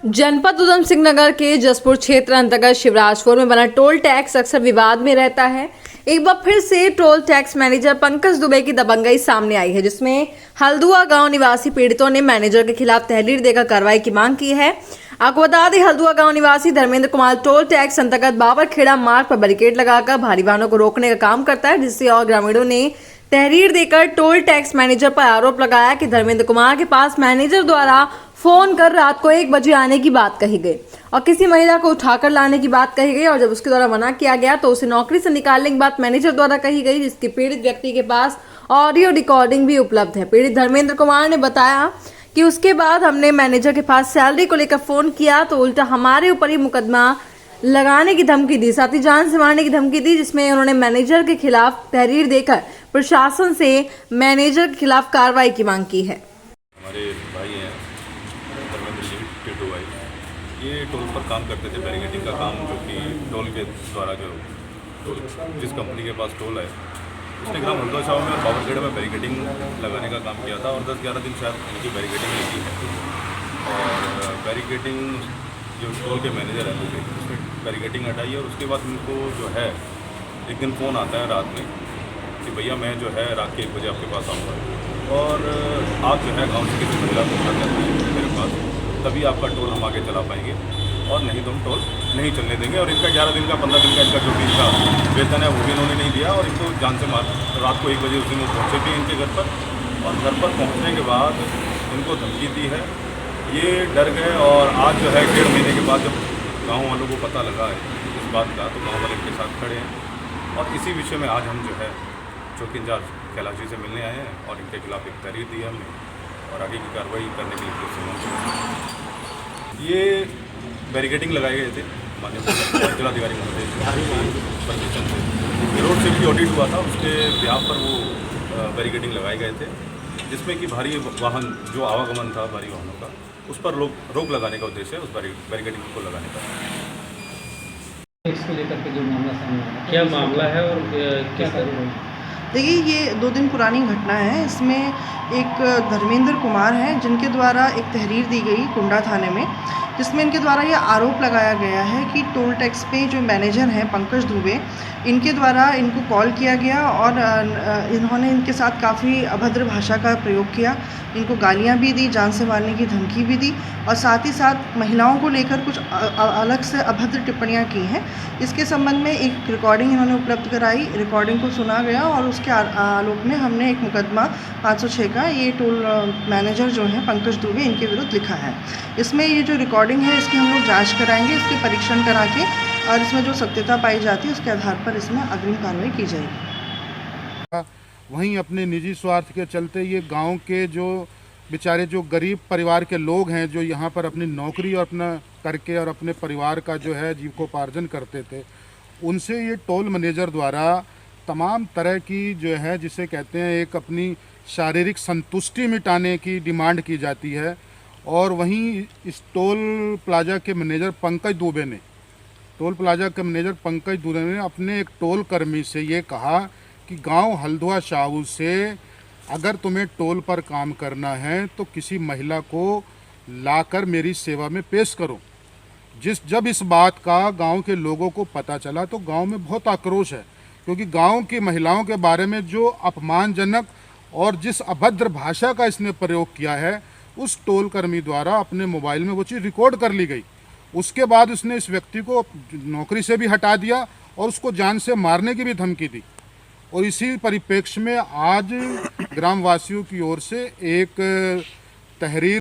जनपद उधम सिंह नगर के जसपुर क्षेत्र अंतर्गत शिवराजपुर में बना टोल टैक्स अक्सर विवाद में रहता है। एक बार फिर से toll tax manager Pankaj Dubey की दबंगई सामने आई है, जिसमें हल्दुआ गांव निवासी पीड़ितों ने मैनेजर के खिलाफ तहरीर देकर कार्रवाई की मांग की है। आपको बता दें, हल्दुआ गांव निवासी धर्मेंद्र कुमार टोल टैक्स अंतर्गत बाबरखेड़ा मार्ग पर बैरिकेड लगाकर भारी वाहनों को रोकने का काम करता है, जिससे और ग्रामीणों ने तहरीर देकर टोल टैक्स मैनेजर पर आरोप लगाया कि धर्मेंद्र कुमार के पास मैनेजर द्वारा फोन कर रात को 1 बजे आने की बात कही गई और किसी महिला को उठाकर लाने की बात कही गई, और जब उसके द्वारा मना किया गया तो उसे नौकरी से निकालने की बात मैनेजर द्वारा कही गई, जिसकी पीड़ित व्यक्ति के पास ऑडियो रिकॉर्डिंग भी उपलब्ध है। पीड़ित धर्मेंद्र कुमार ने बताया कि उसके बाद हमने मैनेजर के पास सैलरी को लेकर फोन किया तो उल्टा हमारे ऊपर ही मुकदमा लगाने की धमकी दी, साथ ही जान से मारने की धमकी दी, जिसमें उन्होंने मैनेजर के खिलाफ तहरीर देकर प्रशासन से मैनेजर के खिलाफ कार्रवाई की मांग की है। हमारे भाई हैं धर्मेंद्र जी टिटू भाई, ये टोल पर काम करते थे, बैरिकेडिंग का काम, जो कि टोल के द्वारा जो जिस कंपनी के पास टोल है उसने ग्राम हल्दुआ शाह में और बाबरखेड़ा में बैरिकेडिंग लगाने का काम किया था और 10-11 दिन शायद उनकी बैरिकेडिंग लगी है। और बैरिकेडिंग जो टोल के मैनेजर है उसने बैरिकेडिंग हटाई और उसके बाद उनको जो है एक दिन फ़ोन आता है रात में कि भैया मैं जो है रात के 1 बजे आपके पास आऊँगा और आप जो है गाँव से किसी महिला को उठा करते हैं मेरे पास, तभी आपका टोल हम आगे चला पाएंगे और नहीं तो हम टोल नहीं चलने देंगे। और इनका 11 दिन का 15 दिन का इनका जो भी इनका वेतन है वो भी इन्होंने नहीं दिया और इनको जान से मार रात को 1 बजे उस दिन वो पहुँचे भी इनके घर पर और घर पर पहुँचने के बाद इनको धमकी दी है। ये डर गए और आज जो है 1.5 महीने के बाद जब गाँव वालों को पता लगा है इस बात का तो गाँव वाले इनके साथ खड़े हैं और इसी विषय में आज हम जो है चौकी इंचार्ज कैलाश जी से मिलने आए हैं और इनके खिलाफ एक तहरीर दी है हमने और आगे की कार्रवाई करने के लिए पुलिस से मांग की। ये बैरिकेडिंग लगाए गए थे माननीय जिलाधिकारी महोदय परमिशन से, रोड सेफ्टी ऑडिट हुआ था उसके ब्याह पर वो बैरिकेडिंग लगाए गए थे, जिसमें कि भारी वाहन जो आवागमन था भारी वाहनों का उस पर रोक लगाने का उद्देश्य है, उस बैरिकेडिंग को लगाने का। इसको लेकर के जो मामला सामने आया, क्या मामला है और कैसा? देखिए, ये 2 दिन पुरानी घटना है। इसमें एक धर्मेंद्र कुमार हैं जिनके द्वारा एक तहरीर दी गई कुंडा थाने में, जिसमें इनके द्वारा ये आरोप लगाया गया है कि टोल टैक्स पे जो मैनेजर हैं पंकज दुबे, इनके द्वारा इनको कॉल किया गया और इन्होंने इनके साथ काफ़ी अभद्र भाषा का प्रयोग किया, इनको गालियां भी दी, जान से मारने की धमकी भी दी और साथ ही साथ महिलाओं को लेकर कुछ अलग से अभद्र टिप्पणियां की हैं। इसके संबंध में एक रिकॉर्डिंग इन्होंने उपलब्ध कराई, रिकॉर्डिंग को सुना गया और उसके आलोक में हमने एक मुकदमा 506 का ये टोल मैनेजर जो हैं पंकज दुबे इनके विरुद्ध लिखा है। इसमें ये जो रिकॉर्डिंग है इसकी हम लोग जाँच कराएँगे, इसके परीक्षण करा के और इसमें जो सत्यता पाई जाती है उसके आधार पर इसमें अग्रिम कार्रवाई की जाएगी। वहीं अपने निजी स्वार्थ के चलते ये गांव के जो बेचारे जो गरीब परिवार के लोग हैं जो यहाँ पर अपनी नौकरी और अपना करके और अपने परिवार का जो है जीविकोपार्जन करते थे, उनसे ये टोल मैनेजर द्वारा तमाम तरह की जो है जिसे कहते हैं एक अपनी शारीरिक संतुष्टि मिटाने की डिमांड की जाती है। और वहीं इस टोल प्लाजा के मैनेजर पंकज दुबे ने अपने एक टोल कर्मी से ये कहा कि गांव हल्दुआ शाहू से अगर तुम्हें टोल पर काम करना है तो किसी महिला को लाकर मेरी सेवा में पेश करो। जब इस बात का गांव के लोगों को पता चला तो गांव में बहुत आक्रोश है, क्योंकि गांव की महिलाओं के बारे में जो अपमानजनक और जिस अभद्र भाषा का इसने प्रयोग किया है उस टोल कर्मी द्वारा अपने मोबाइल में वो चीज़ रिकॉर्ड कर ली गई। उसके बाद उसने इस व्यक्ति को नौकरी से भी हटा दिया और उसको जान से मारने की भी धमकी दी। और इसी परिप्रेक्ष्य में आज ग्रामवासियों की ओर से एक तहरीर